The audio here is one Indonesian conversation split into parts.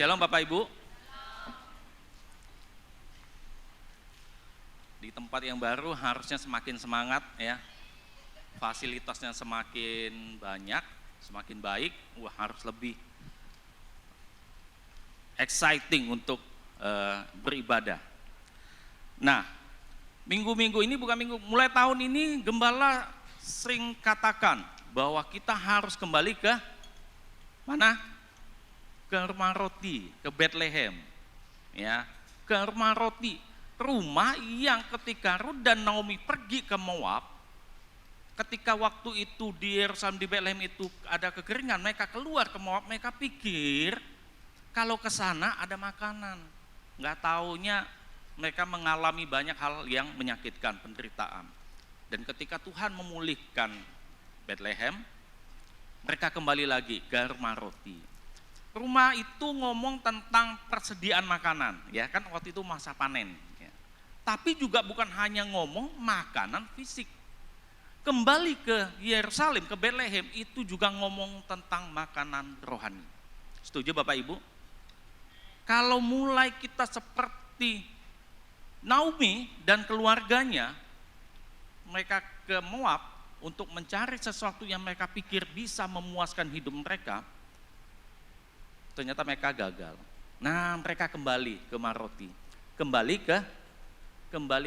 Shalom Bapak Ibu. Di tempat yang baru harusnya semakin semangat ya. Fasilitasnya semakin banyak, semakin baik, harus lebih exciting untuk beribadah. Nah, minggu-minggu ini bukan minggu, mulai tahun ini Gembala sering katakan bahwa kita harus kembali ke mana? Ke rumah roti, ke Bethlehem. Ya, ke rumah roti, rumah yang ketika Rut dan Naomi pergi ke Moab, ketika waktu itu di Yerusalem, di Bethlehem itu ada kekeringan, mereka keluar ke Moab, mereka pikir kalau ke sana ada makanan. Nggak taunya mereka mengalami banyak hal yang menyakitkan, penderitaan. Dan ketika Tuhan memulihkan Bethlehem, mereka kembali lagi ke rumah roti. Rumah itu ngomong tentang persediaan makanan, ya kan waktu itu masa panen. Ya. Tapi juga bukan hanya ngomong makanan fisik. Kembali ke Yerusalem, ke Bethlehem itu juga ngomong tentang makanan rohani. Setuju Bapak Ibu? Kalau mulai kita seperti Naomi dan keluarganya, mereka ke Moab untuk mencari sesuatu yang mereka pikir bisa memuaskan hidup mereka, ternyata mereka gagal. Nah, mereka kembali ke Maroti, kembali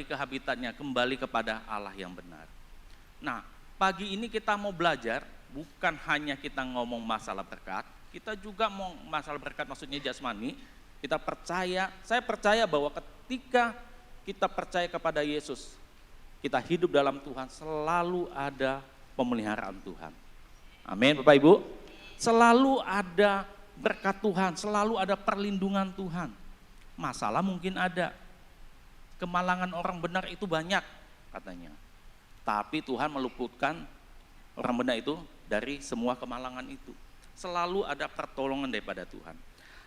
ke habitatnya, kembali kepada Allah yang benar. Nah, pagi ini kita mau belajar, bukan hanya kita ngomong masalah berkat, kita juga mau masalah berkat maksudnya jasmani. Kita percaya, saya percaya bahwa ketika kita percaya kepada Yesus, kita hidup dalam Tuhan, selalu ada pemeliharaan Tuhan. Amin Bapak Ibu. Selalu ada berkat Tuhan, selalu ada perlindungan Tuhan. Masalah mungkin ada, kemalangan orang benar itu banyak katanya. Tapi Tuhan meluputkan orang benar itu dari semua kemalangan itu. Selalu ada pertolongan daripada Tuhan.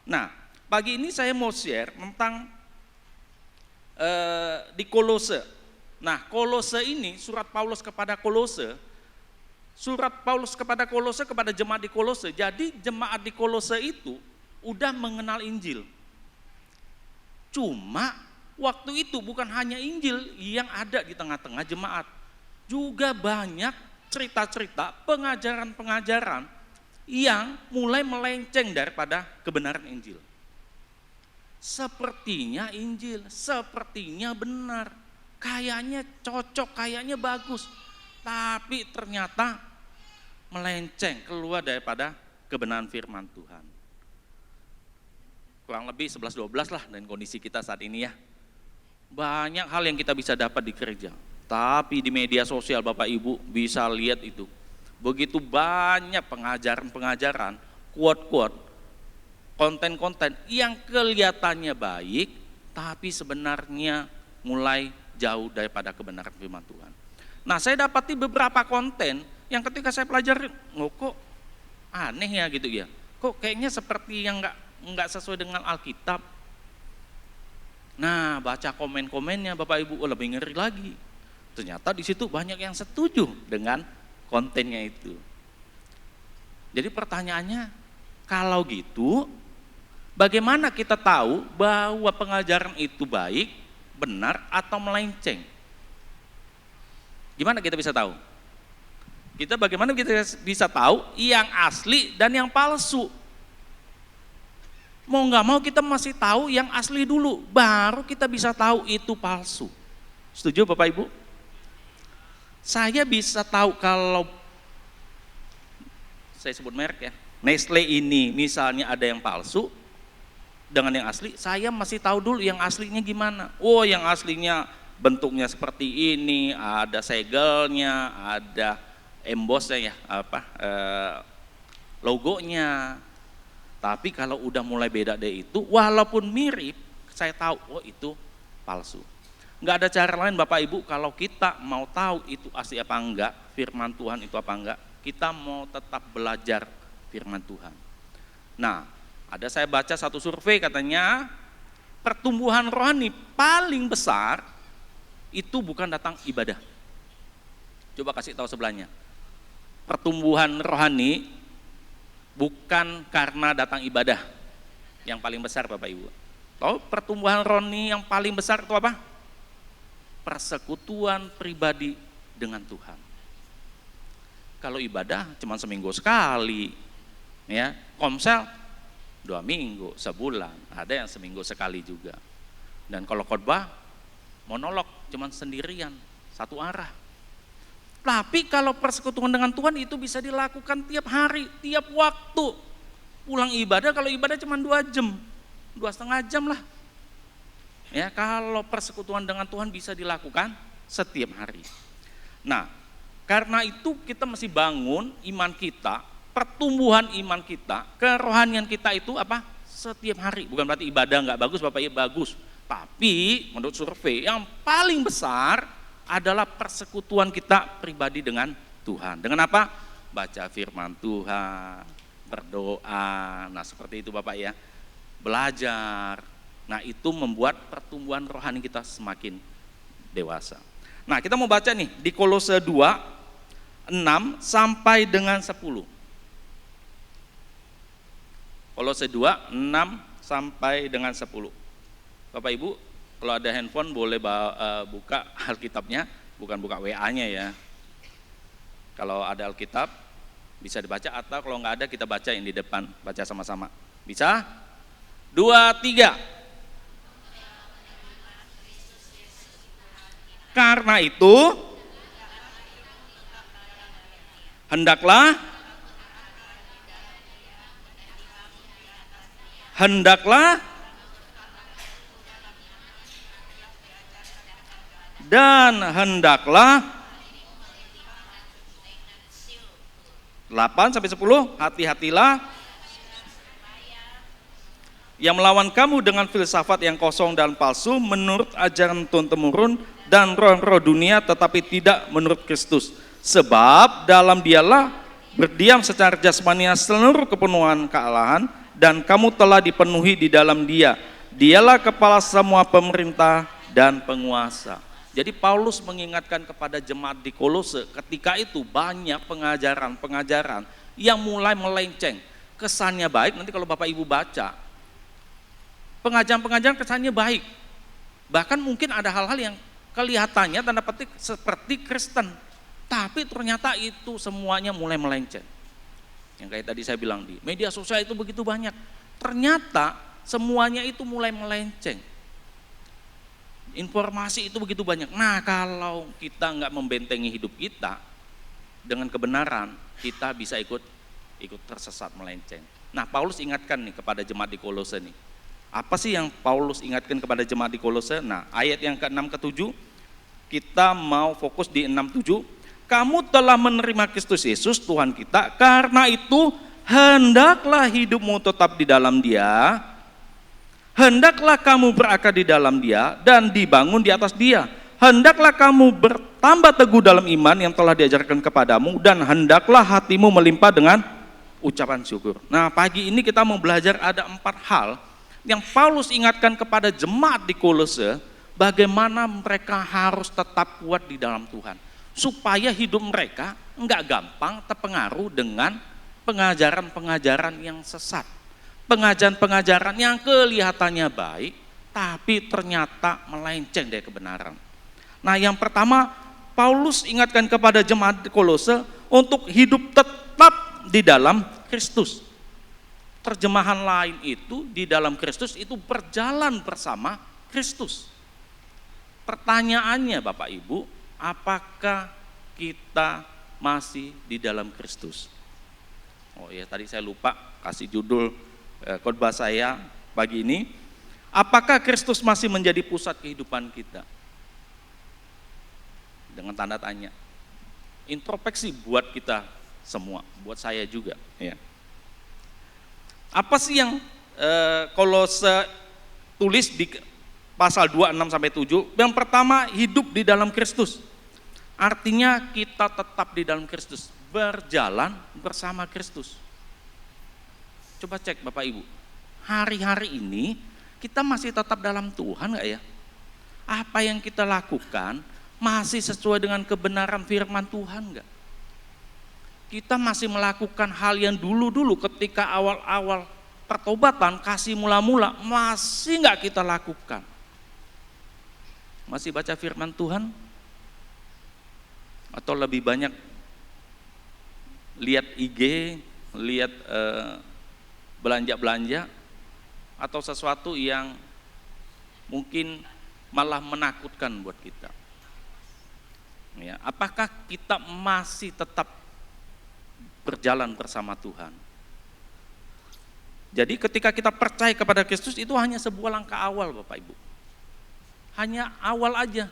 Nah, pagi ini saya mau share tentang di Kolose. Nah, Kolose ini surat Paulus kepada Kolose. Surat Paulus kepada Kolose, kepada jemaat di Kolose. Jadi jemaat di Kolose itu udah mengenal Injil. Cuma waktu itu bukan hanya Injil yang ada di tengah-tengah jemaat. Juga banyak cerita-cerita, pengajaran-pengajaran yang mulai melenceng daripada kebenaran Injil. Sepertinya Injil, sepertinya benar, kayaknya cocok, kayaknya bagus, tapi ternyata melenceng keluar daripada kebenaran firman Tuhan. Kurang lebih 11-12 lah dengan kondisi kita saat ini ya. Banyak hal yang kita bisa dapat di gereja, tapi di media sosial Bapak Ibu bisa lihat itu. Begitu banyak pengajaran-pengajaran, quote-quote, konten-konten yang kelihatannya baik, tapi sebenarnya mulai jauh daripada kebenaran firman Tuhan. Nah, saya dapati beberapa konten yang ketika saya pelajari, kok aneh ya gitu ya. Kok kayaknya seperti yang nggak sesuai dengan Alkitab. Nah, baca komen-komennya Bapak Ibu, lebih ngeri lagi. Ternyata di situ banyak yang setuju dengan kontennya itu. Jadi pertanyaannya, kalau gitu, bagaimana kita tahu bahwa pengajaran itu baik, benar, atau melenceng? Gimana kita bisa tahu? Bagaimana kita bisa tahu yang asli dan yang palsu? Mau nggak mau kita masih tahu yang asli dulu, baru kita bisa tahu itu palsu. Setuju Bapak Ibu? Saya bisa tahu kalau, saya sebut merek ya, Nestle ini misalnya ada yang palsu dengan yang asli, saya masih tahu dulu yang aslinya gimana. Oh, yang aslinya bentuknya seperti ini, ada segelnya, ada embossnya ya, logonya. Tapi kalau udah mulai beda deh itu, walaupun mirip, saya tahu, oh itu palsu. Nggak ada cara lain Bapak Ibu kalau kita mau tahu itu asli apa enggak, firman Tuhan itu apa enggak, kita mau tetap belajar firman Tuhan. Nah, ada saya baca satu survei katanya pertumbuhan rohani paling besar itu bukan datang ibadah. Coba kasih tahu sebelahnya. Pertumbuhan rohani bukan karena datang ibadah. yang paling besar Bapak Ibu? Tahu pertumbuhan rohani yang paling besar itu apa? Persekutuan pribadi dengan Tuhan. Kalau ibadah cuma seminggu sekali, ya, komsel 2 minggu, sebulan, ada yang seminggu sekali juga. Dan kalau khotbah monolog cuma sendirian, satu arah. Tapi kalau persekutuan dengan Tuhan itu bisa dilakukan tiap hari, tiap waktu. Pulang ibadah, kalau ibadah cuma 2 jam, 2,5 jam lah. Ya, kalau persekutuan dengan Tuhan bisa dilakukan setiap hari. Nah, karena itu kita mesti bangun iman kita, pertumbuhan iman kita, kerohanian kita itu apa? Setiap hari. Bukan berarti ibadah nggak bagus, Bapak Ibu, bagus. Tapi menurut survei yang paling besar adalah persekutuan kita pribadi dengan Tuhan. Dengan apa? Baca firman Tuhan, berdoa, nah seperti itu Bapak ya. Belajar, nah itu membuat pertumbuhan rohani kita semakin dewasa. Nah kita mau baca nih di Kolose 2, 6 sampai dengan 10. Kolose 2, 6 sampai dengan 10. Bapak Ibu, kalau ada handphone boleh buka Alkitabnya, bukan buka WA-nya ya. Kalau ada Alkitab bisa dibaca, atau kalau nggak ada kita baca yang di depan, baca sama-sama. Bisa? 2, 3. Karena itu hendaklah dan hendaklah 8 sampai 10, hati-hatilah yang melawan kamu dengan filsafat yang kosong dan palsu menurut ajaran turun-temurun dan roh-roh dunia, tetapi tidak menurut Kristus. Sebab dalam Dialah berdiam secara jasmania seluruh kepenuhan kealahan, dan kamu telah dipenuhi di dalam Dia. Dialah kepala semua pemerintah dan penguasa. Jadi Paulus mengingatkan kepada jemaat di Kolose, ketika itu banyak pengajaran-pengajaran yang mulai melenceng. Kesannya baik, nanti kalau Bapak Ibu baca, pengajaran-pengajaran kesannya baik. Bahkan mungkin ada hal-hal yang kelihatannya tanda petik seperti Kristen, tapi ternyata itu semuanya mulai melenceng. Yang kayak tadi saya bilang di media sosial itu begitu banyak, ternyata semuanya itu mulai melenceng. Informasi itu begitu banyak. Nah kalau kita nggak membentengi hidup kita dengan kebenaran, kita bisa ikut tersesat, melenceng. Nah Paulus ingatkan nih kepada jemaat di Kolose nih. Apa sih yang Paulus ingatkan kepada jemaat di Kolose? Nah ayat yang ke-6 ke-7 kita mau fokus di 6-7. Kamu telah menerima Kristus Yesus Tuhan kita, karena itu hendaklah hidupmu tetap di dalam Dia. Hendaklah kamu berakar di dalam Dia dan dibangun di atas Dia. Hendaklah kamu bertambah teguh dalam iman yang telah diajarkan kepadamu, dan hendaklah hatimu melimpah dengan ucapan syukur. Nah pagi ini kita mau belajar ada 4 hal yang Paulus ingatkan kepada jemaat di Kolose, bagaimana mereka harus tetap kuat di dalam Tuhan, supaya hidup mereka enggak gampang terpengaruh dengan pengajaran-pengajaran yang sesat. Pengajaran-pengajaran yang kelihatannya baik, tapi ternyata melenceng dari kebenaran. Nah yang pertama, Paulus ingatkan kepada jemaat di Kolose untuk hidup tetap di dalam Kristus. Terjemahan lain itu, di dalam Kristus itu berjalan bersama Kristus. Pertanyaannya Bapak Ibu, apakah kita masih di dalam Kristus? Oh ya, tadi saya lupa kasih judul khotbah saya pagi ini. Apakah Kristus masih menjadi pusat kehidupan kita? Dengan tanda tanya. Introspeksi buat kita semua, buat saya juga. Ya. Apa sih yang Kolose tulis di pasal 2, 6 sampai 7? Yang pertama, hidup di dalam Kristus. Artinya kita tetap di dalam Kristus, berjalan bersama Kristus. Coba cek Bapak Ibu, hari-hari ini kita masih tetap dalam Tuhan nggak ya? Apa yang kita lakukan masih sesuai dengan kebenaran firman Tuhan nggak? Kita masih melakukan hal yang dulu-dulu ketika awal-awal pertobatan, kasih mula-mula masih nggak kita lakukan. Masih baca firman Tuhan? Atau lebih banyak lihat IG, lihat belanja-belanja, atau sesuatu yang mungkin malah menakutkan buat kita. Ya, apakah kita masih tetap berjalan bersama Tuhan? Jadi ketika kita percaya kepada Kristus itu hanya sebuah langkah awal Bapak Ibu. Hanya awal aja.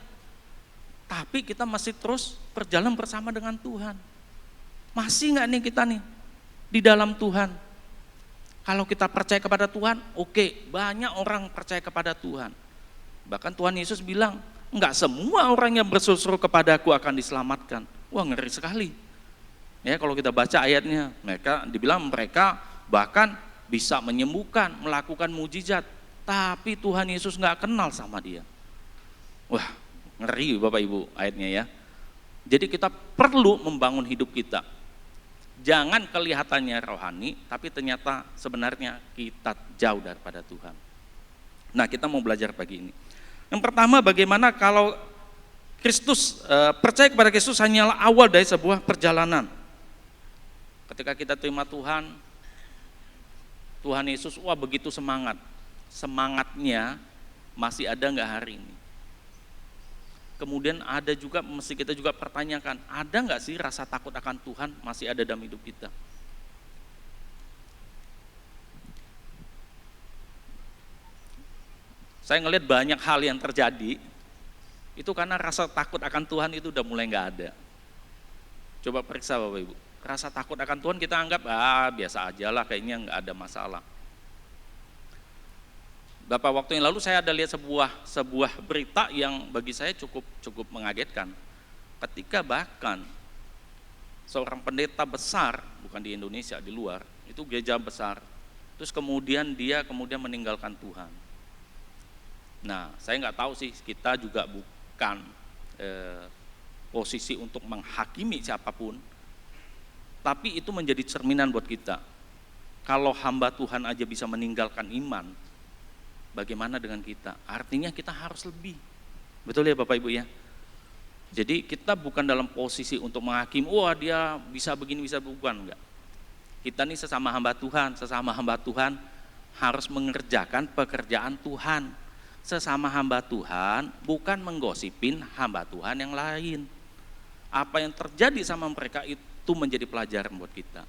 Tapi kita masih terus berjalan bersama dengan Tuhan. Masih nggak nih kita nih di dalam Tuhan? Kalau kita percaya kepada Tuhan, oke, banyak orang percaya kepada Tuhan. Bahkan Tuhan Yesus bilang, enggak semua orang yang berseru-seru kepadaku akan diselamatkan. Wah, ngeri sekali. Ya, kalau kita baca ayatnya, mereka bahkan bisa menyembuhkan, melakukan mujizat, tapi Tuhan Yesus enggak kenal sama dia. Wah, ngeri Bapak Ibu ayatnya ya. Jadi kita perlu membangun hidup kita. Jangan kelihatannya rohani, tapi ternyata sebenarnya kita jauh daripada Tuhan. Nah, kita mau belajar pagi ini. Yang pertama, bagaimana kalau Kristus, percaya kepada Kristus hanyalah awal dari sebuah perjalanan. Ketika kita terima Tuhan Yesus, wah begitu semangat. Semangatnya masih ada nggak hari ini? Kemudian ada juga, mesti kita juga pertanyakan, ada nggak sih rasa takut akan Tuhan masih ada dalam hidup kita? Saya ngelihat banyak hal yang terjadi, itu karena rasa takut akan Tuhan itu udah mulai nggak ada. Coba periksa Bapak Ibu, rasa takut akan Tuhan kita anggap, biasa aja lah, kayaknya nggak ada masalah. Beberapa waktu yang lalu saya ada lihat sebuah berita yang bagi saya cukup mengagetkan. Ketika bahkan seorang pendeta besar, bukan di Indonesia, di luar, itu gereja besar, terus kemudian dia meninggalkan Tuhan. Nah, saya nggak tahu sih, kita juga bukan posisi untuk menghakimi siapapun, tapi itu menjadi cerminan buat kita. Kalau hamba Tuhan aja bisa meninggalkan iman, bagaimana dengan kita? Artinya kita harus lebih. Betul ya Bapak Ibu ya? Jadi kita bukan dalam posisi untuk menghakimi, wah dia bisa begini, bisa bukan, enggak. Kita nih sesama hamba Tuhan harus mengerjakan pekerjaan Tuhan. Sesama hamba Tuhan bukan menggosipin hamba Tuhan yang lain. Apa yang terjadi sama mereka itu menjadi pelajaran buat kita.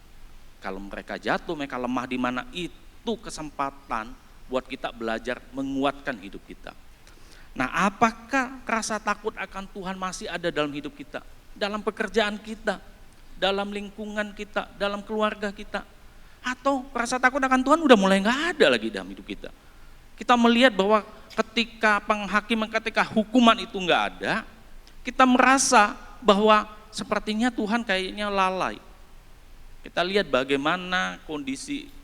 Kalau mereka jatuh, mereka lemah di mana, itu kesempatan buat kita belajar menguatkan hidup kita. Nah, apakah rasa takut akan Tuhan masih ada dalam hidup kita? Dalam pekerjaan kita, dalam lingkungan kita, dalam keluarga kita? Atau rasa takut akan Tuhan udah mulai gak ada lagi dalam hidup kita? Kita melihat bahwa ketika penghakiman, ketika hukuman itu gak ada, kita merasa bahwa sepertinya Tuhan kayaknya lalai. Kita lihat bagaimana kondisi.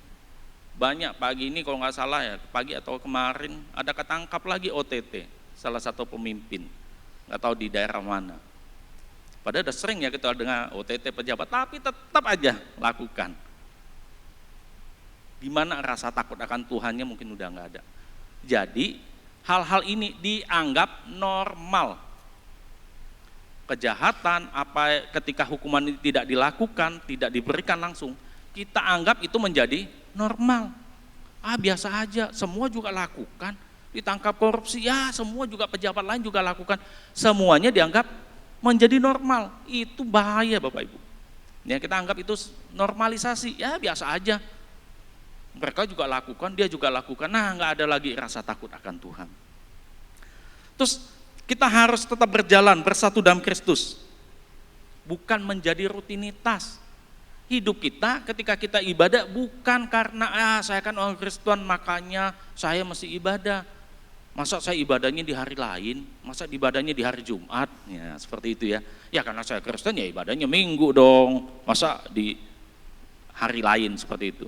Banyak pagi ini kalau nggak salah ya, pagi atau kemarin ada ketangkap lagi OTT, salah satu pemimpin, nggak tahu di daerah mana. Padahal udah sering ya kita dengar OTT pejabat, tapi tetap aja lakukan. Gimana rasa takut akan Tuhannya mungkin udah nggak ada. Jadi hal-hal ini dianggap normal. Kejahatan ketika hukuman ini tidak dilakukan, tidak diberikan langsung, kita anggap itu menjadi normal. Biasa aja, semua juga lakukan. Ditangkap korupsi, ya semua juga pejabat lain juga lakukan. Semuanya dianggap menjadi normal. Itu bahaya Bapak Ibu. Ya, kita anggap itu normalisasi, ya biasa aja. Mereka juga lakukan, dia juga lakukan. Nah, nggak ada lagi rasa takut akan Tuhan. Terus kita harus tetap berjalan bersatu dalam Kristus. Bukan menjadi rutinitas. Hidup kita ketika kita ibadah bukan karena saya kan orang Kristen makanya saya mesti ibadah. Masa saya ibadahnya di hari lain, masa ibadahnya di hari Jumat, ya seperti itu ya. Ya karena saya Kristen ya ibadahnya Minggu dong, masa di hari lain seperti itu.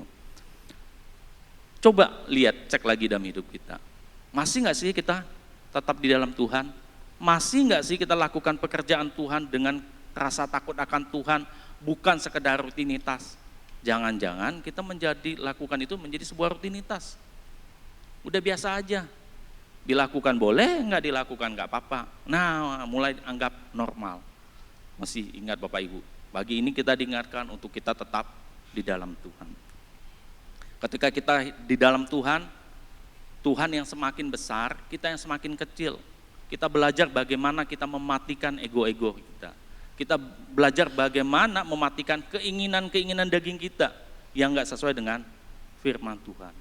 Coba lihat, cek lagi dalam hidup kita. Masih nggak sih kita tetap di dalam Tuhan? Masih nggak sih kita lakukan pekerjaan Tuhan dengan rasa takut akan Tuhan? Bukan sekedar rutinitas. Jangan-jangan kita lakukan itu menjadi sebuah rutinitas. Udah biasa aja. Dilakukan boleh, nggak dilakukan nggak apa-apa. Nah, mulai anggap normal. Masih ingat Bapak Ibu, pagi ini kita diingatkan untuk kita tetap di dalam Tuhan. Ketika kita di dalam Tuhan, Tuhan yang semakin besar, kita yang semakin kecil. Kita belajar bagaimana kita mematikan ego-ego kita. Kita belajar bagaimana mematikan keinginan-keinginan daging kita yang nggak sesuai dengan firman Tuhan.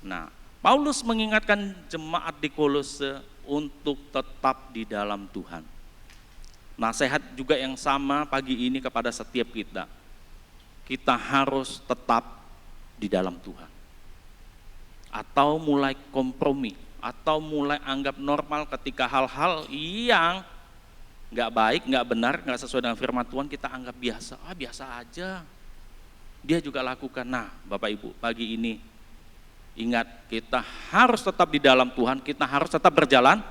Nah, Paulus mengingatkan jemaat di Kolose untuk tetap di dalam Tuhan. Nasihat juga yang sama pagi ini kepada setiap kita. Kita harus tetap di dalam Tuhan. Atau mulai kompromi, atau mulai anggap normal ketika hal-hal yang nggak baik, nggak benar, nggak sesuai dengan firman Tuhan, kita anggap biasa. Biasa aja. Dia juga lakukan. Nah, Bapak Ibu, pagi ini ingat, kita harus tetap di dalam Tuhan, kita harus tetap berjalan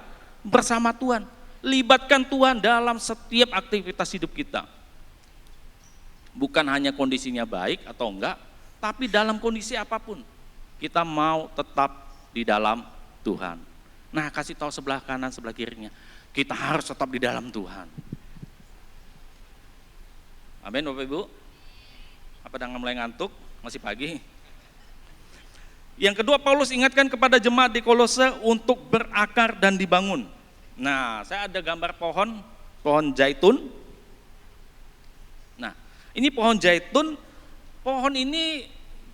bersama Tuhan. Libatkan Tuhan dalam setiap aktivitas hidup kita. Bukan hanya kondisinya baik atau enggak, tapi dalam kondisi apapun, kita mau tetap di dalam Tuhan. Nah, kasih tahu sebelah kanan, sebelah kirinya, kita harus tetap di dalam Tuhan. Amin Bapak Ibu. Apa dengan mulai ngantuk? Masih pagi. Yang kedua, Paulus ingatkan kepada jemaat di Kolose untuk berakar dan dibangun. Nah, saya ada gambar pohon zaitun. Nah, ini pohon zaitun. Pohon ini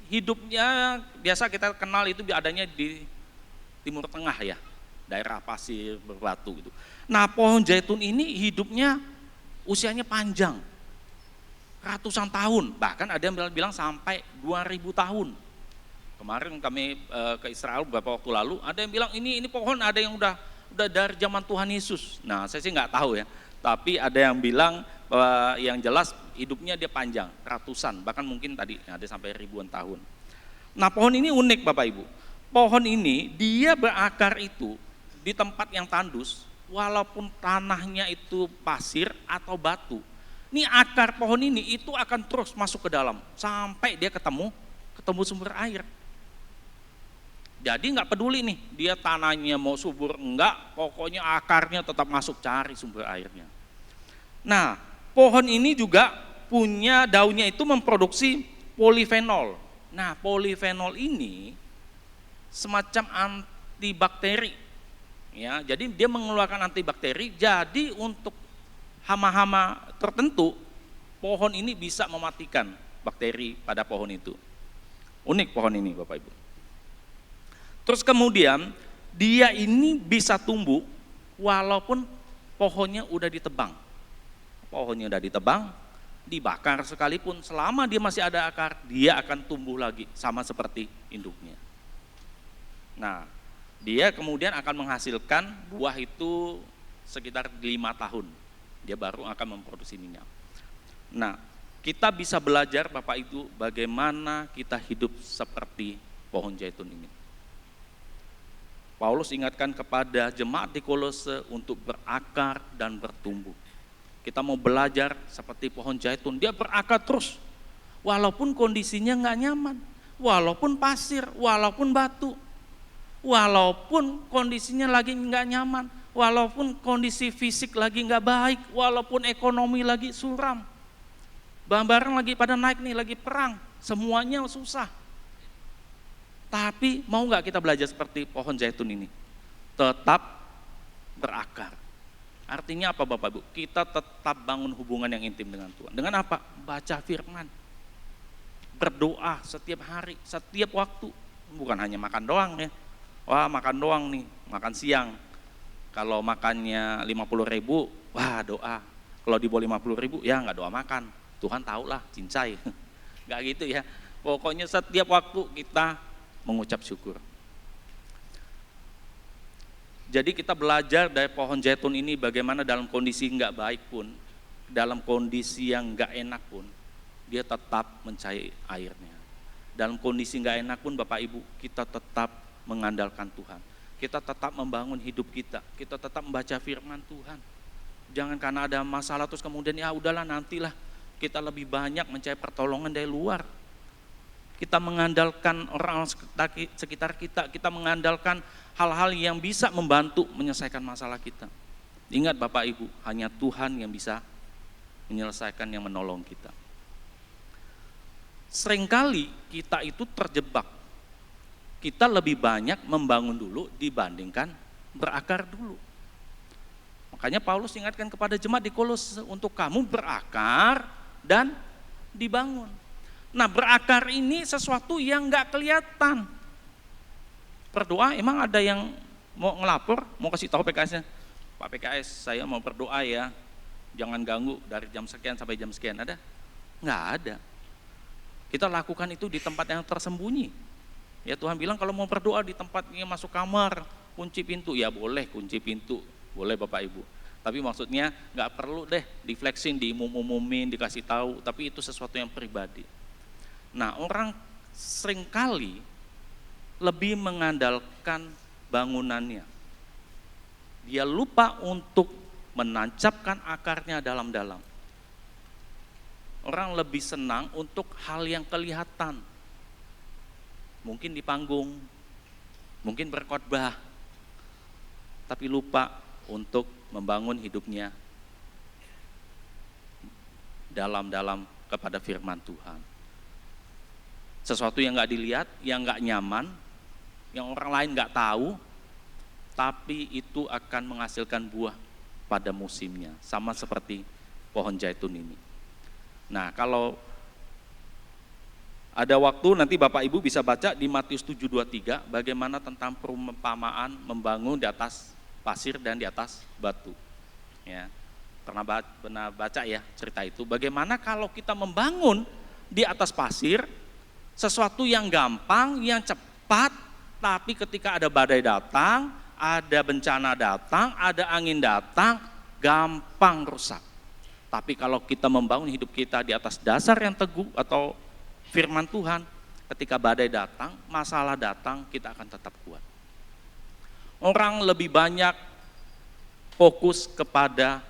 hidupnya biasa kita kenal itu adanya di Timur Tengah ya, daerah pasir berbatu gitu. Nah, pohon zaitun ini hidupnya usianya panjang, ratusan tahun, bahkan ada yang bilang sampai 2000 tahun. Kemarin kami ke Israel beberapa waktu lalu, ada yang bilang ini pohon ada yang udah dari zaman Tuhan Yesus. Nah, saya sih nggak tahu ya, tapi ada yang bilang bahwa yang jelas hidupnya dia panjang, ratusan, bahkan mungkin tadi ada sampai ribuan tahun. Nah, pohon ini unik Bapak Ibu. Pohon ini dia berakar itu di tempat yang tandus, walaupun tanahnya itu pasir atau batu. Ini akar pohon ini itu akan terus masuk ke dalam sampai dia ketemu sumber air. Jadi nggak peduli nih dia tanahnya mau subur enggak, pokoknya akarnya tetap masuk cari sumber airnya. Nah, pohon ini juga punya daunnya itu memproduksi polifenol. Nah, polifenol ini semacam antibakteri. Ya, jadi dia mengeluarkan antibakteri. Jadi untuk hama-hama tertentu, pohon ini bisa mematikan bakteri pada pohon itu. Unik pohon ini Bapak Ibu. Terus kemudian dia ini bisa tumbuh walaupun pohonnya udah ditebang. Pohonnya udah ditebang, dibakar sekalipun, selama dia masih ada akar, dia akan tumbuh lagi sama seperti induknya. Nah, dia kemudian akan menghasilkan buah itu sekitar 5 tahun. Dia baru akan memproduksi minyak. Nah, kita bisa belajar Bapak Ibu bagaimana kita hidup seperti pohon zaitun ini. Paulus ingatkan kepada jemaat di Kolose untuk berakar dan bertumbuh. Kita mau belajar seperti pohon zaitun, dia berakar terus. Walaupun kondisinya nggak nyaman, walaupun pasir, walaupun batu, walaupun kondisinya lagi nggak nyaman, walaupun kondisi fisik lagi nggak baik, walaupun ekonomi lagi suram, barang-barang lagi pada naik nih, lagi perang, semuanya susah. Tapi mau nggak kita belajar seperti pohon zaitun ini? Tetap berakar. Artinya apa Bapak Ibu? Kita tetap bangun hubungan yang intim dengan Tuhan. Dengan apa? Baca firman. Berdoa setiap hari, setiap waktu. Bukan hanya makan doang ya. Wah, makan doang nih, makan siang. Kalau makannya 50.000, wah doa. Kalau di bawah 50.000, ya nggak doa makan. Tuhan tahulah, cincai. Nggak gitu ya. Pokoknya setiap waktu kita mengucap syukur. Jadi kita belajar dari pohon zaitun ini bagaimana dalam kondisi nggak baik pun, dalam kondisi yang nggak enak pun, dia tetap mencari airnya. Dalam kondisi nggak enak pun Bapak Ibu, kita tetap mengandalkan Tuhan. Kita tetap membangun hidup kita tetap membaca firman Tuhan. Jangan karena ada masalah terus kemudian ya udahlah nantilah, kita lebih banyak mencari pertolongan dari luar. kita mengandalkan orang sekitar kita, kita mengandalkan hal-hal yang bisa membantu menyelesaikan masalah kita. Ingat Bapak Ibu, hanya Tuhan yang bisa menyelesaikan, yang menolong kita. Seringkali kita itu terjebak. Kita lebih banyak membangun dulu dibandingkan berakar dulu. Makanya Paulus ingatkan kepada jemaat di Kolose untuk kamu berakar dan dibangun. Nah, berakar ini sesuatu yang nggak kelihatan. Berdoa, emang ada yang mau ngelapor, mau kasih tahu PKS-nya, Pak PKS saya mau berdoa ya, jangan ganggu dari jam sekian sampai jam sekian, ada? Nggak ada. Kita lakukan itu di tempat yang tersembunyi. Ya Tuhan bilang kalau mau berdoa di tempatnya masuk kamar, kunci pintu, ya boleh kunci pintu, boleh Bapak Ibu. Tapi maksudnya nggak perlu deh di-flexing, diumum-umumin, dikasih tahu, tapi itu sesuatu yang pribadi. Nah, orang seringkali lebih mengandalkan bangunannya. Dia lupa untuk menancapkan akarnya dalam-dalam. Orang lebih senang untuk hal yang kelihatan. Mungkin di panggung, mungkin berkhotbah, tapi lupa untuk membangun hidupnya dalam-dalam kepada firman Tuhan. Sesuatu yang nggak dilihat, yang nggak nyaman, yang orang lain nggak tahu, tapi itu akan menghasilkan buah pada musimnya, sama seperti pohon zaitun ini. Nah, kalau ada waktu nanti Bapak Ibu bisa baca di Matius 7:23 bagaimana tentang perumpamaan membangun di atas pasir dan di atas batu. Ya, pernah baca ya cerita itu. Bagaimana kalau kita membangun di atas pasir, sesuatu yang gampang, yang cepat, tapi ketika ada badai datang, ada bencana datang, ada angin datang, gampang rusak. Tapi kalau kita membangun hidup kita di atas dasar yang teguh atau firman Tuhan, ketika badai datang, masalah datang, kita akan tetap kuat. Orang lebih banyak fokus kepada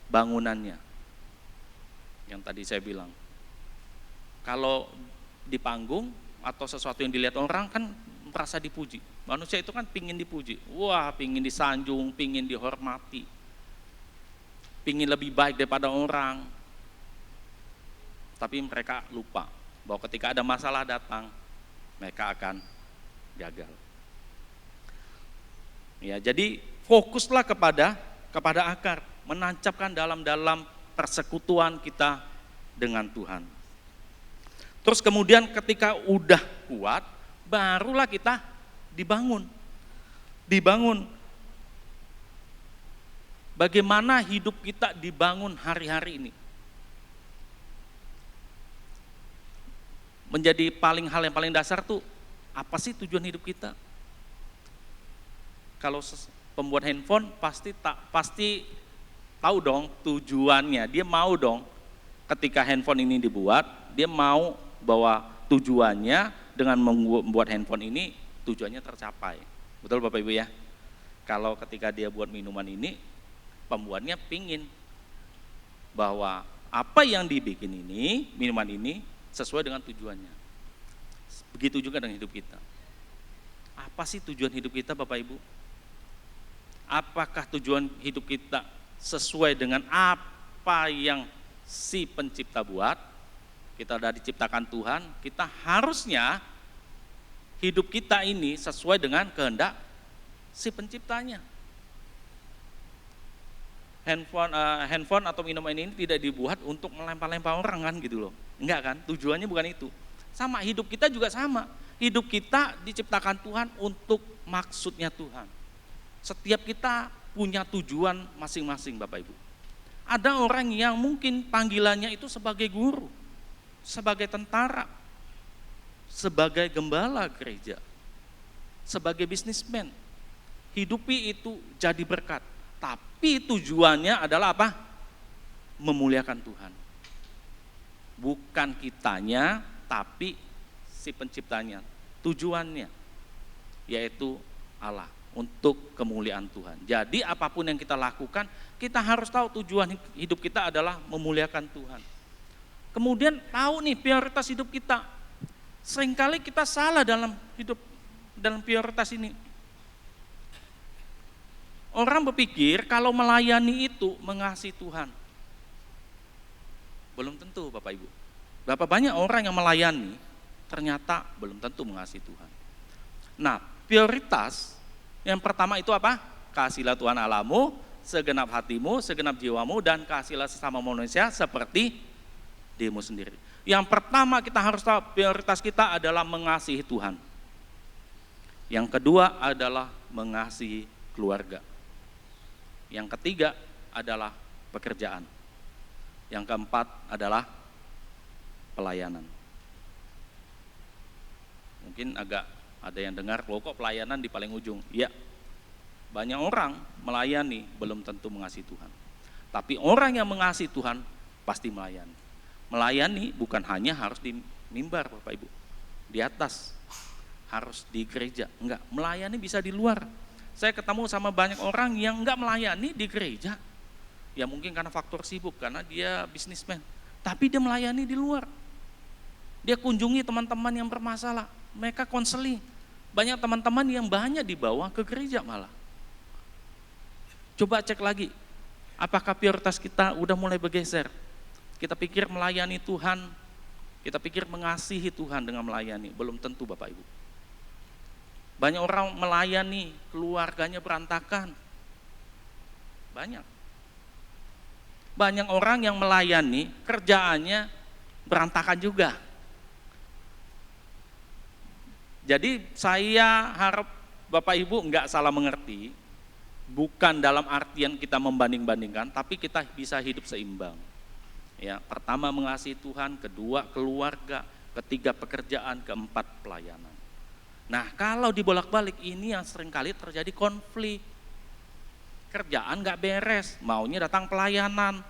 bangunannya. Yang tadi saya bilang, kalau di panggung atau sesuatu yang dilihat orang kan merasa dipuji. Manusia itu kan pingin dipuji. Wah, pingin disanjung, pingin dihormati. Pingin lebih baik daripada orang. Tapi mereka lupa bahwa ketika ada masalah datang, mereka akan gagal. Ya, jadi fokuslah kepada akar, menancapkan dalam persekutuan kita dengan Tuhan. Terus kemudian ketika udah kuat, barulah kita dibangun. Bagaimana hidup kita dibangun hari-hari ini? Menjadi hal yang paling dasar tuh, apa sih tujuan hidup kita? Kalau pembuat handphone pasti tahu dong tujuannya. Dia mau dong ketika handphone ini dibuat, dia mau bahwa tujuannya dengan membuat handphone ini tujuannya tercapai. Betul Bapak Ibu ya? Kalau ketika dia buat minuman ini, pembuatnya pingin bahwa apa yang dibikin ini, minuman ini sesuai dengan tujuannya. Begitu juga dengan hidup kita. Apa sih tujuan hidup kita Bapak Ibu? Apakah tujuan hidup kita sesuai dengan apa yang si pencipta buat? Kita sudah diciptakan Tuhan, kita harusnya hidup kita ini sesuai dengan kehendak si penciptanya. Handphone atau minuman ini tidak dibuat untuk melempar-lempar orang kan gitu loh. Enggak kan, tujuannya bukan itu. Sama, hidup kita juga sama. Hidup kita diciptakan Tuhan untuk maksudnya Tuhan. Setiap kita punya tujuan masing-masing Bapak Ibu. Ada orang yang mungkin panggilannya itu sebagai guru, sebagai tentara, sebagai gembala gereja, sebagai bisnismen. Hidupi itu jadi berkat. Tapi tujuannya adalah apa? Memuliakan Tuhan. Bukan kitanya, tapi si penciptanya. Tujuannya yaitu Allah, untuk kemuliaan Tuhan. Jadi apapun yang kita lakukan, kita harus tahu tujuan hidup kita adalah memuliakan Tuhan. Kemudian tahu nih prioritas hidup kita. Seringkali kita salah dalam hidup, dalam prioritas ini. Orang berpikir kalau melayani itu mengasihi Tuhan. Belum tentu Bapak Ibu. Berapa banyak orang yang melayani ternyata belum tentu mengasihi Tuhan. Nah, prioritas yang pertama itu apa? Kasihilah Tuhan Allahmu segenap hatimu, segenap jiwamu, dan kasihilah sesama manusia seperti dirimu sendiri. Yang pertama kita harus tahu prioritas kita adalah mengasihi Tuhan. Yang kedua adalah mengasihi keluarga. Yang ketiga adalah pekerjaan. Yang keempat adalah pelayanan. Mungkin agak ada yang dengar, loh kok pelayanan di paling ujung? Ya, banyak orang melayani belum tentu mengasihi Tuhan. Tapi orang yang mengasihi Tuhan pasti melayani. Melayani bukan hanya harus di mimbar Bapak Ibu, di atas, harus di gereja. Enggak, melayani bisa di luar. Saya ketemu sama banyak orang yang enggak melayani di gereja. Ya mungkin karena faktor sibuk, karena dia bisnismen. Tapi dia melayani di luar. Dia kunjungi teman-teman yang bermasalah. Mereka konseling. Banyak teman-teman yang banyak dibawa ke gereja malah. Coba cek lagi. Apakah prioritas kita udah mulai bergeser? Kita pikir melayani Tuhan, kita pikir mengasihi Tuhan dengan melayani. Belum tentu Bapak Ibu. Banyak orang melayani, keluarganya berantakan. Banyak. Banyak orang yang melayani, kerjaannya berantakan juga. Jadi saya harap Bapak Ibu enggak salah mengerti, bukan dalam artian kita membanding-bandingkan, tapi kita bisa hidup seimbang. Ya, pertama mengasihi Tuhan, kedua keluarga, ketiga pekerjaan, keempat pelayanan. Nah, kalau dibolak-balik ini yang seringkali terjadi konflik. Kerjaan nggak beres, maunya datang pelayanan.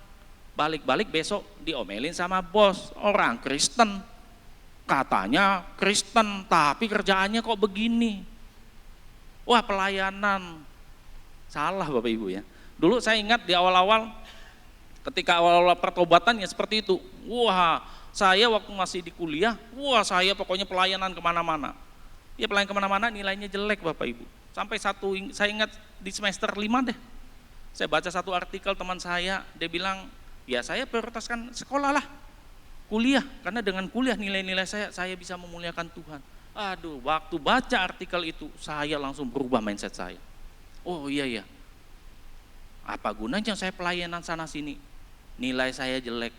Balik-balik besok diomelin sama bos, orang Kristen. Katanya Kristen, tapi kerjaannya kok begini. Wah, pelayanan. Salah Bapak Ibu ya. Dulu saya ingat di awal-awal, ketika awal-awal pertobatan ya seperti itu. Wah, saya waktu masih di kuliah, wah saya pokoknya pelayanan kemana-mana. Ya pelayan kemana-mana nilainya jelek Bapak Ibu. Sampai saya ingat di semester 5 deh. Saya baca satu artikel teman saya, dia bilang, ya saya prioritaskan sekolah lah, kuliah. Karena dengan kuliah nilai-nilai saya bisa memuliakan Tuhan. Aduh, waktu baca artikel itu, saya langsung berubah mindset saya. Oh iya, apa gunanya saya pelayanan sana sini? Nilai saya jelek,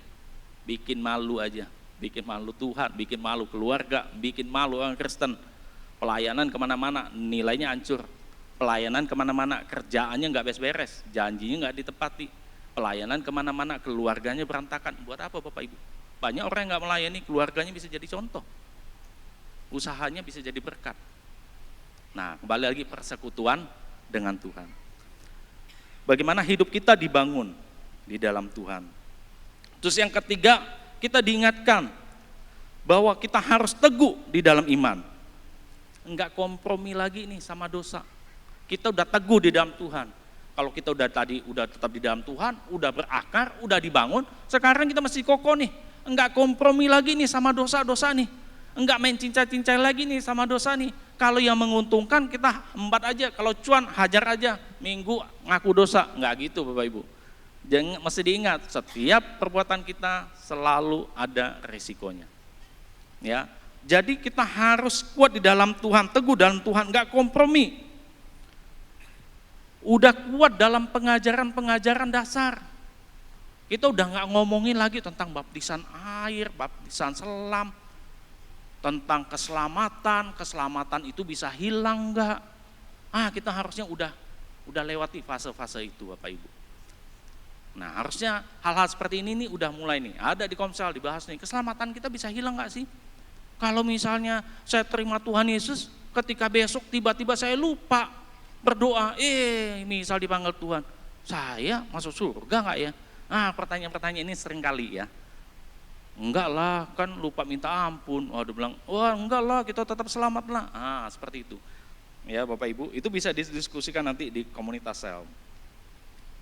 bikin malu aja. Bikin malu Tuhan, bikin malu keluarga, bikin malu orang Kristen. Pelayanan kemana-mana nilainya hancur, pelayanan kemana-mana kerjaannya nggak beres-beres, janjinya nggak ditepati, pelayanan kemana-mana keluarganya berantakan. Buat apa Bapak Ibu? Banyak orang yang nggak melayani, keluarganya bisa jadi contoh, usahanya bisa jadi berkat. Nah, kembali lagi persekutuan dengan Tuhan. Bagaimana hidup kita dibangun di dalam Tuhan. Terus yang ketiga, kita diingatkan bahwa kita harus teguh di dalam iman. Enggak kompromi lagi nih sama dosa. Kita udah teguh di dalam Tuhan. Kalau kita udah tetap di dalam Tuhan, udah berakar, udah dibangun, sekarang kita masih kokoh nih. Enggak kompromi lagi nih sama dosa-dosa nih. Enggak main cincai-cincai lagi nih sama dosa nih. Kalau yang menguntungkan kita embat aja, kalau cuan hajar aja, minggu ngaku dosa. Enggak gitu Bapak Ibu. Jangan, mesti diingat, setiap perbuatan kita selalu ada resikonya. Ya. Jadi kita harus kuat di dalam Tuhan, teguh dalam Tuhan, enggak kompromi. Udah kuat dalam pengajaran-pengajaran dasar. Kita udah enggak ngomongin lagi tentang baptisan air, baptisan selam, tentang keselamatan itu bisa hilang enggak? Kita harusnya udah lewati fase-fase itu Bapak Ibu. Nah, harusnya hal-hal seperti ini nih udah mulai nih, ada di Komsel dibahas nih, keselamatan kita bisa hilang enggak sih? Kalau misalnya saya terima Tuhan Yesus, ketika besok tiba-tiba saya lupa berdoa, misal dipanggil Tuhan, saya masuk surga enggak ya? Pertanyaan-pertanyaan ini sering kali ya. Enggak lah, kan lupa minta ampun. Dia bilang, wah enggak lah, kita tetap selamat lah. Seperti itu. Ya Bapak Ibu, itu bisa didiskusikan nanti di komunitas sel.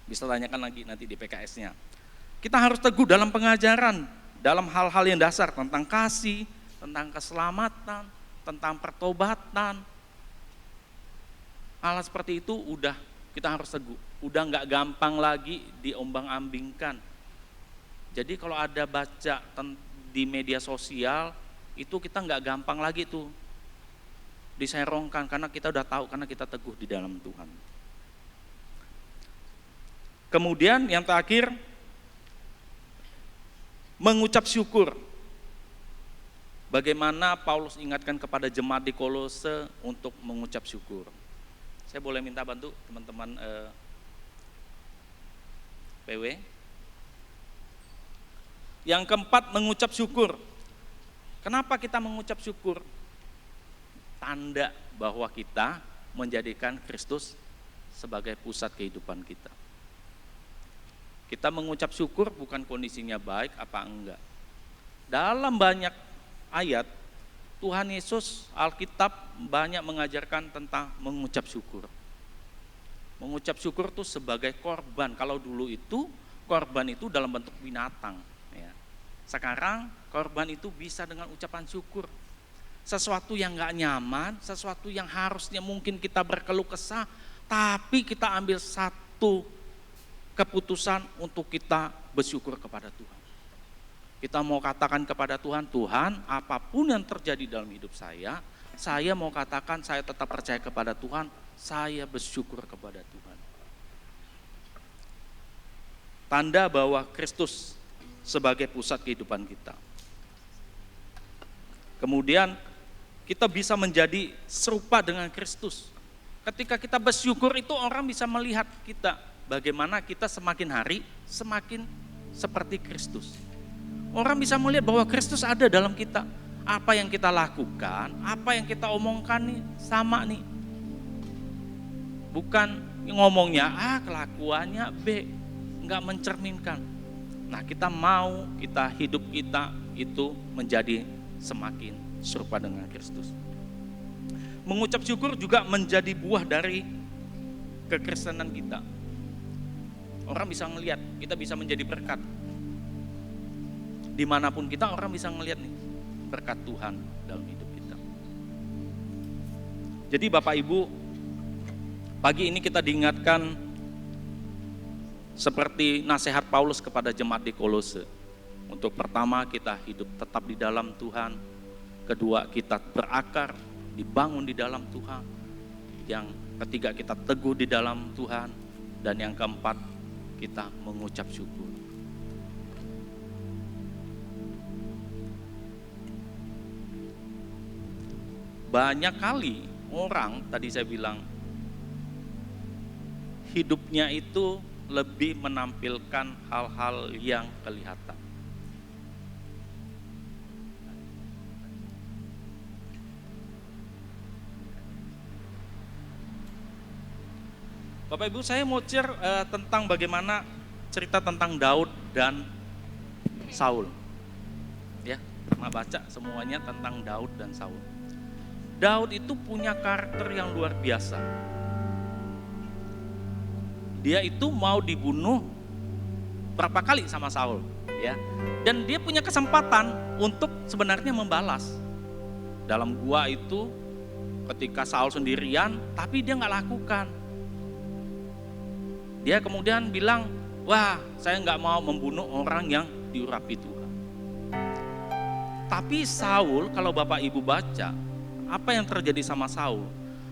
Bisa tanyakan lagi nanti di PKS-nya. Kita harus teguh dalam pengajaran, dalam hal-hal yang dasar tentang kasih, tentang keselamatan, tentang pertobatan. Hal seperti itu udah kita harus teguh, udah nggak gampang lagi diombang-ambingkan. Jadi kalau ada baca di media sosial, itu kita nggak gampang lagi tuh diserongkan, karena kita udah tahu, karena kita teguh di dalam Tuhan. Kemudian yang terakhir, mengucap syukur. Bagaimana Paulus ingatkan kepada jemaat di Kolose untuk mengucap syukur. Saya boleh minta bantu teman-teman PW. Yang keempat, mengucap syukur. Kenapa kita mengucap syukur? Tanda bahwa kita menjadikan Kristus sebagai pusat kehidupan kita. Kita mengucap syukur bukan kondisinya baik apa enggak. Dalam banyak ayat, Tuhan Yesus, Alkitab banyak mengajarkan tentang mengucap syukur. Mengucap syukur itu sebagai korban. Kalau dulu itu, korban itu dalam bentuk binatang. Sekarang korban itu bisa dengan ucapan syukur. Sesuatu yang gak nyaman, sesuatu yang harusnya mungkin kita berkeluh kesah, tapi kita ambil satu keputusan untuk kita bersyukur kepada Tuhan. Kita mau katakan kepada Tuhan, Tuhan, apapun yang terjadi dalam hidup saya mau katakan saya tetap percaya kepada Tuhan, saya bersyukur kepada Tuhan. Tanda bahwa Kristus sebagai pusat kehidupan kita. Kemudian kita bisa menjadi serupa dengan Kristus. Ketika kita bersyukur itu orang bisa melihat kita, bagaimana kita semakin hari semakin seperti Kristus. Orang bisa melihat bahwa Kristus ada dalam kita. Apa yang kita lakukan, apa yang kita omongkan nih sama nih. Bukan ngomongnya A, kelakuannya B, enggak mencerminkan. Nah, kita mau hidup kita itu menjadi semakin serupa dengan Kristus. Mengucap syukur juga menjadi buah dari kekristenan kita. Orang bisa ngelihat, kita bisa menjadi berkat. Dimanapun kita, orang bisa ngelihat nih berkat Tuhan dalam hidup kita. Jadi Bapak Ibu, pagi ini kita diingatkan seperti nasihat Paulus kepada jemaat di Kolose. Untuk pertama, kita hidup tetap di dalam Tuhan. Kedua, kita berakar, dibangun di dalam Tuhan. Yang ketiga, kita teguh di dalam Tuhan. Dan yang keempat, kita mengucap syukur. Banyak kali orang, tadi saya bilang, hidupnya itu lebih menampilkan hal-hal yang kelihatan. Bapak Ibu, saya mau share tentang bagaimana cerita tentang Daud dan Saul. Ya, pernah baca semuanya tentang Daud dan Saul. Daud itu punya karakter yang luar biasa. Dia itu mau dibunuh berapa kali sama Saul, ya. Dan dia punya kesempatan untuk sebenarnya membalas. Dalam gua itu ketika Saul sendirian, tapi dia nggak lakukan. Dia kemudian bilang, wah, saya nggak mau membunuh orang yang diurapi Tuhan. Tapi Saul, kalau Bapak Ibu baca, apa yang terjadi sama Saul?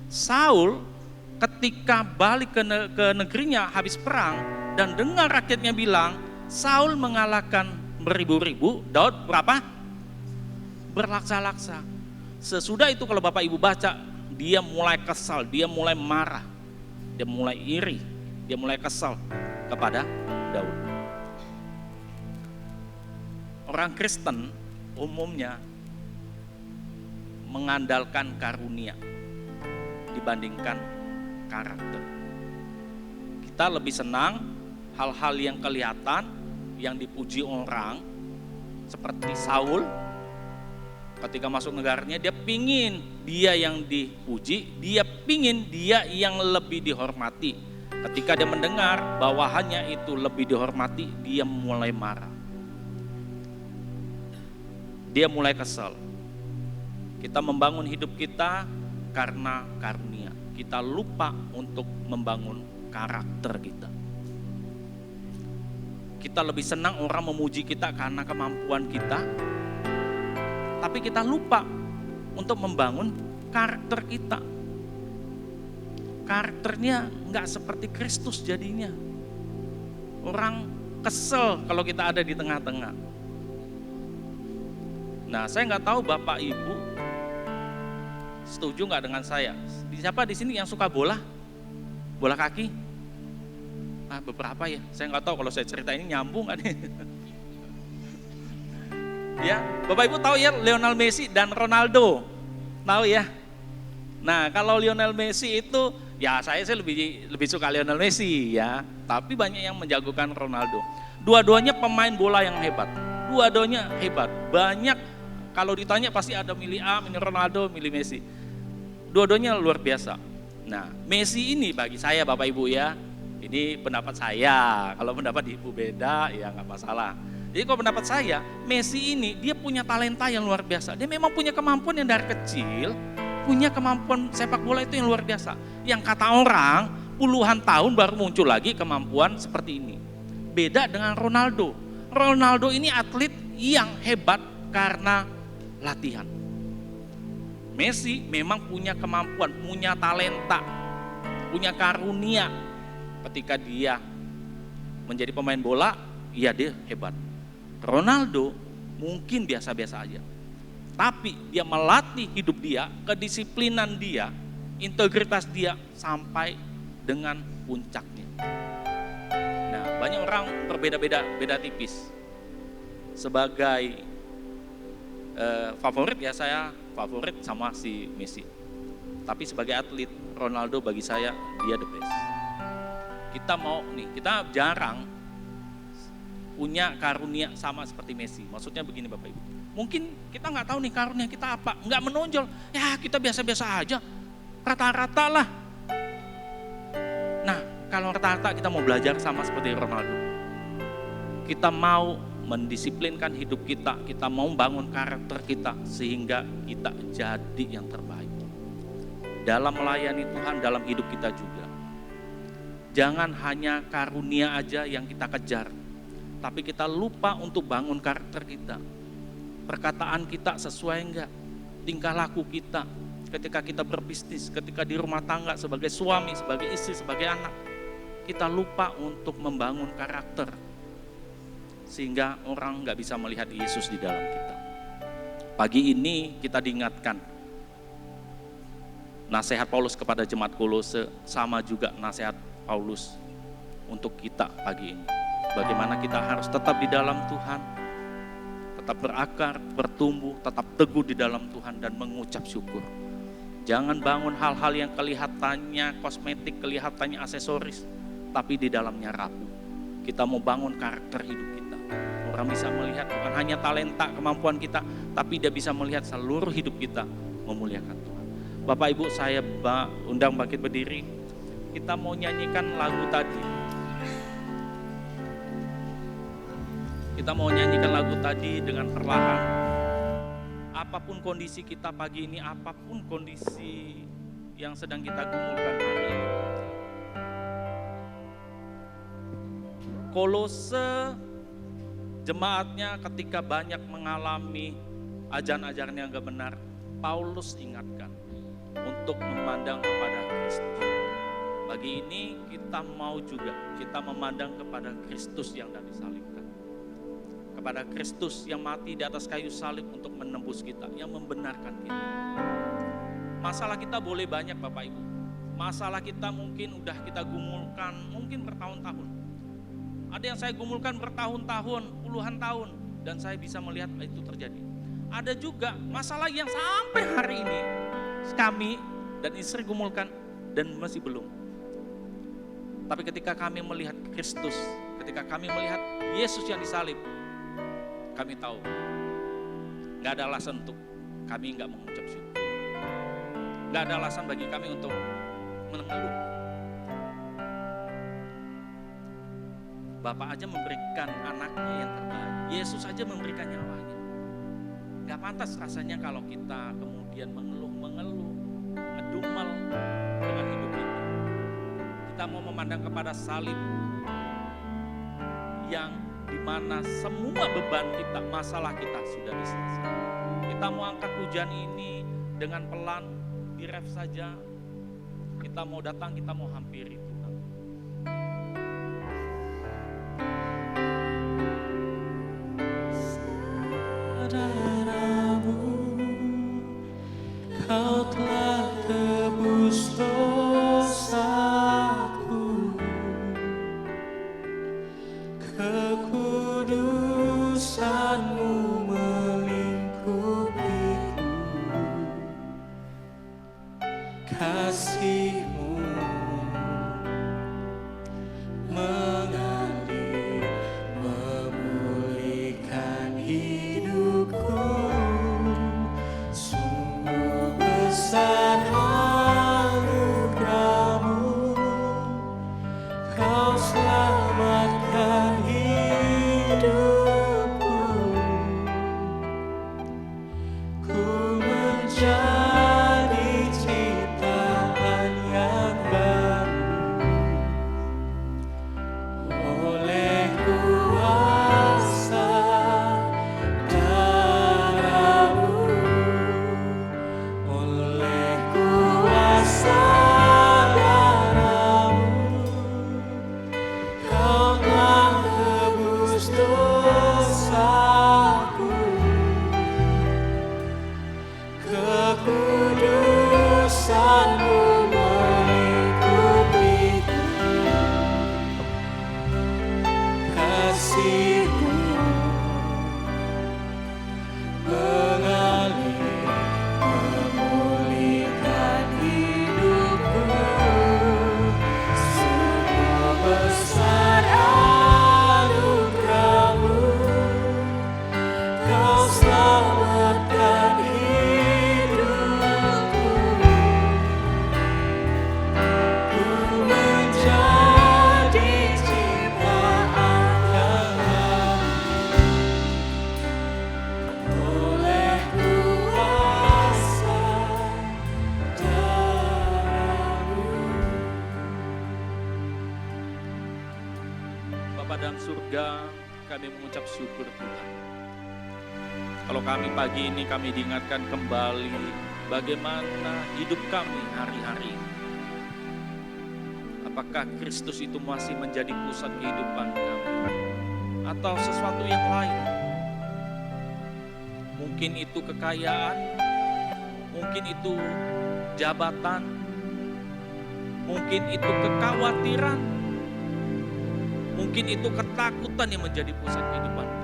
Saul ketika balik ke negerinya habis perang dan dengar rakyatnya bilang Saul mengalahkan beribu-ribu, Daud berapa? Berlaksa-laksa. Sesudah itu kalau Bapak Ibu baca, dia mulai kesal, dia mulai marah, dia mulai iri, dia mulai kesal kepada Daud. Orang Kristen umumnya mengandalkan karunia dibandingkan karakter. Kita lebih senang hal-hal yang kelihatan, yang dipuji orang, seperti Saul. Ketika masuk negaranya, dia pingin dia yang dipuji, dia pingin dia yang lebih dihormati. Ketika dia mendengar bawahannya itu lebih dihormati, dia mulai marah. Dia mulai kesal. Kita membangun hidup kita karena karunia. Kita lupa untuk membangun karakter kita. Kita lebih senang orang memuji kita karena kemampuan kita, tapi kita lupa untuk membangun karakter kita. Karakternya nggak seperti Kristus jadinya. Orang kesel kalau kita ada di tengah-tengah. Nah, saya nggak tahu Bapak Ibu setuju nggak dengan saya? Siapa di sini yang suka bola? Bola kaki? Beberapa ya. Saya nggak tahu kalau saya cerita ini nyambung kan? Ya, Bapak Ibu tahu ya Lionel Messi dan Ronaldo, tahu ya? Nah, kalau Lionel Messi itu, ya saya lebih suka Lionel Messi ya. Tapi banyak yang menjagokan Ronaldo. Dua-duanya pemain bola yang hebat. Dua-duanya hebat. Banyak kalau ditanya pasti ada milih A, milih Ronaldo, milih Messi. Dua-duanya luar biasa. Nah, Messi ini bagi saya Bapak Ibu ya, ini pendapat saya. Kalau pendapat Ibu beda ya nggak masalah. Jadi kalau pendapat saya, Messi ini dia punya talenta yang luar biasa. Dia memang punya kemampuan yang dari kecil, punya kemampuan sepak bola itu yang luar biasa. Yang kata orang, puluhan tahun baru muncul lagi kemampuan seperti ini. Beda dengan Ronaldo. Ronaldo ini atlet yang hebat karena latihan. Messi memang punya kemampuan, punya talenta, punya karunia. Ketika dia menjadi pemain bola, ya dia hebat. Ronaldo mungkin biasa-biasa aja. Tapi dia melatih hidup dia, kedisiplinan dia, integritas dia sampai dengan puncaknya. Nah, banyak orang beda tipis. Sebagai favorit ya saya favorit sama si Messi. Tapi sebagai atlet, Ronaldo bagi saya dia the best. Kita jarang punya karunia sama seperti Messi. Maksudnya begini Bapak Ibu. Mungkin kita nggak tahu nih karunia kita apa, nggak menonjol. Ya kita biasa-biasa aja, rata-rata lah. Nah kalau rata-rata kita mau belajar sama seperti Ronaldo. Kita mau mendisiplinkan hidup kita, kita mau bangun karakter kita sehingga kita jadi yang terbaik. Dalam melayani Tuhan, dalam hidup kita juga. Jangan hanya karunia aja yang kita kejar, tapi kita lupa untuk bangun karakter kita. Perkataan kita sesuai enggak? Tingkah laku kita ketika kita berbisnis, ketika di rumah tangga sebagai suami, sebagai istri, sebagai anak. Kita lupa untuk membangun karakter sehingga orang enggak bisa melihat Yesus di dalam kita. Pagi ini kita diingatkan nasihat Paulus kepada jemaat Kolose sama juga nasihat Paulus untuk kita pagi ini. Bagaimana kita harus tetap di dalam Tuhan, tetap berakar, bertumbuh, tetap teguh di dalam Tuhan dan mengucap syukur. Jangan bangun hal-hal yang kelihatannya kosmetik, kelihatannya aksesoris, tapi di dalamnya rapuh. Kita mau bangun karakter hidup kita. Orang bisa melihat bukan hanya talenta, kemampuan kita, tapi dia bisa melihat seluruh hidup kita memuliakan Tuhan. Bapak Ibu, saya undang bangkit berdiri. Kita mau nyanyikan lagu tadi. Kita mau nyanyikan lagu tadi dengan perlahan. Apapun kondisi kita pagi ini, apapun kondisi yang sedang kita gumulkan hari ini. Kolose jemaatnya ketika banyak mengalami ajaran-ajaran yang gak benar, Paulus ingatkan untuk memandang kepada Kristus. Pagi ini kita mau juga, kita memandang kepada Kristus yang sudah disalibkan. Kepada Kristus yang mati di atas kayu salib untuk menembus kita, yang membenarkan kita. Masalah kita boleh banyak Bapak Ibu. Masalah kita mungkin udah kita gumulkan, mungkin bertahun-tahun. Ada yang saya gumulkan bertahun-tahun, puluhan tahun, dan saya bisa melihat itu terjadi. Ada juga masalah yang sampai hari ini kami dan istri gumulkan dan masih belum. Tapi ketika kami melihat Kristus, ketika kami melihat Yesus yang disalib, kami tahu gak ada alasan untuk kami gak mengucap syukur. Gak ada alasan bagi kami untuk mengeluh. Bapak aja memberikan anaknya yang terbaik, Yesus aja memberikan nyawanya. Gak pantas rasanya kalau kita kemudian mengeluh, ngedumel dengan hidup ini. Kita mau memandang kepada salib yang dimana semua beban kita, masalah kita sudah diselesaikan. Kita mau angkat pujian ini dengan pelan, di ref saja. Kita mau datang, kita mau hampiri Tuhan. Saudaramu, kau telah tebus dosaku, kekudusanmu melingkupiku, kasihmu mengalir, memulihkan hidupku. Sungguh besar anugerahmu, kau selamatkan hidupku. Ku menjadi ciptaan yang baru oleh kuasa darah-Mu, oleh kuasa darah-Mu, kau telah tebus dosaku, kekudusan-Mu melingkupiku, kasih-Mu mengalir, memulihkan hidupku. Sungguh besar anugerah-Mu, kau selamatkan hidupku. Ku menjadi ciptaan yang baru oleh kuasa darah-Mu. Bapa dalam surga, kami mengucap syukur Tuhan. Kalau kami pagi ini kami diingatkan kembali bagaimana hidup kami hari-hari ini. Apakah Kristus itu masih menjadi pusat kehidupan kami? Atau sesuatu yang lain? Mungkin itu kekayaan, mungkin itu jabatan, mungkin itu kekhawatiran, mungkin itu ketakutan yang menjadi pusat kehidupan kami.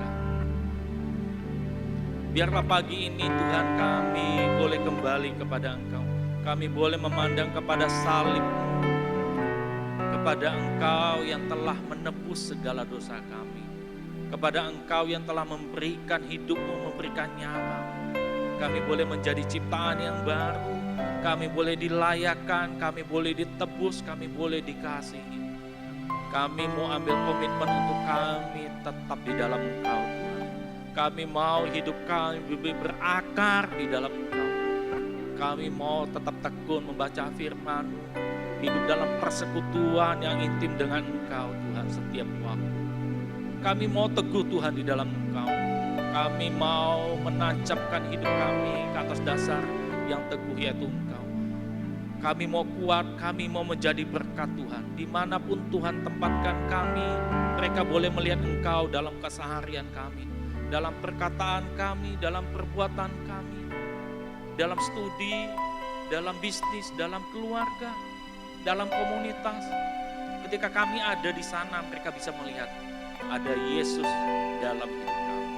Biarlah pagi ini Tuhan kami boleh kembali kepada Engkau. Kami boleh memandang kepada salib, kepada Engkau yang telah menebus segala dosa kami, kepada Engkau yang telah memberikan hidupmu, memberikan nyawa. Kami boleh menjadi ciptaan yang baru, kami boleh dilayakkan, kami boleh ditebus, kami boleh dikasihi. Kami mau ambil komitmen untuk kami tetap di dalam Engkau Tuhan. Kami mau hidup kami berakar di dalam Engkau. Kami mau tetap tekun membaca firman-Mu, hidup dalam persekutuan yang intim dengan Engkau Tuhan setiap waktu. Kami mau teguh Tuhan di dalam Engkau. Kami mau menancapkan hidup kami ke atas dasar yang teguh yaitu Engkau. Kami mau kuat, kami mau menjadi berkat Tuhan. Dimanapun Tuhan tempatkan kami, mereka boleh melihat Engkau dalam keseharian kami, dalam perkataan kami, dalam perbuatan kami, dalam studi, dalam bisnis, dalam keluarga, dalam komunitas. Ketika kami ada di sana, mereka bisa melihat ada Yesus dalam hidup kami.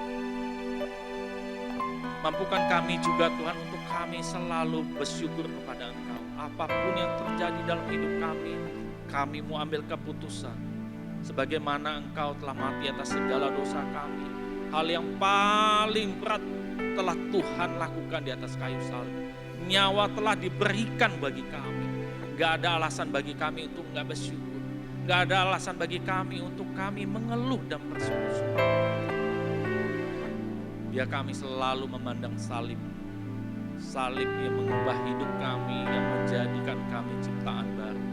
Mampukan kami juga Tuhan untuk kami selalu bersyukur kepada Engkau. Apapun yang terjadi dalam hidup kami mau ambil keputusan. Sebagaimana Engkau telah mati atas segala dosa kami. Hal yang paling berat telah Tuhan lakukan di atas kayu salib. Nyawa telah diberikan bagi kami. Gak ada alasan bagi kami untuk gak bersyukur. Gak ada alasan bagi kami untuk kami mengeluh dan bersungut-sungut. Biar kami selalu memandang salib. Salib yang mengubah hidup kami, yang menjadikan kami ciptaan baru.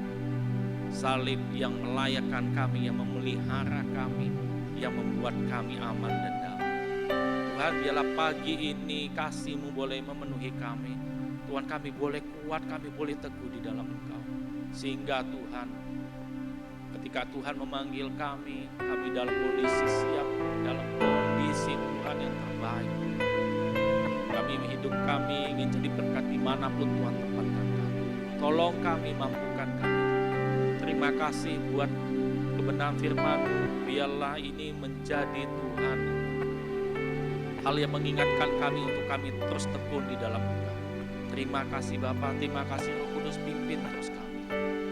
Salib yang melayakkan kami, yang memelihara kami, yang membuat kami aman dan damai. Tuhan, biarlah pagi ini kasih-Mu boleh memenuhi kami. Tuhan, kami boleh kuat, kami boleh teguh di dalam Engkau. Sehingga Tuhan, ketika Tuhan memanggil kami dalam kondisi siap, dalam kondisi Tuhan yang terbaik. Hidup kami ingin jadi berkat dimanapun Tuhan tempatkan kami. Tolong kami, mampukan kami. Terima kasih buat kebenaran firman-Mu. Biarlah ini menjadi Tuhan hal yang mengingatkan kami untuk kami terus tekun di dalam Engkau. Terima kasih Bapa, terima kasih Roh Kudus, pimpin terus kami.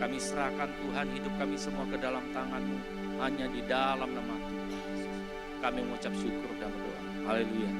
Kami serahkan Tuhan hidup kami semua ke dalam tangan-Mu, hanya di dalam nama Tuhan Yesus. Kami mengucap syukur dan berdoa. Haleluya.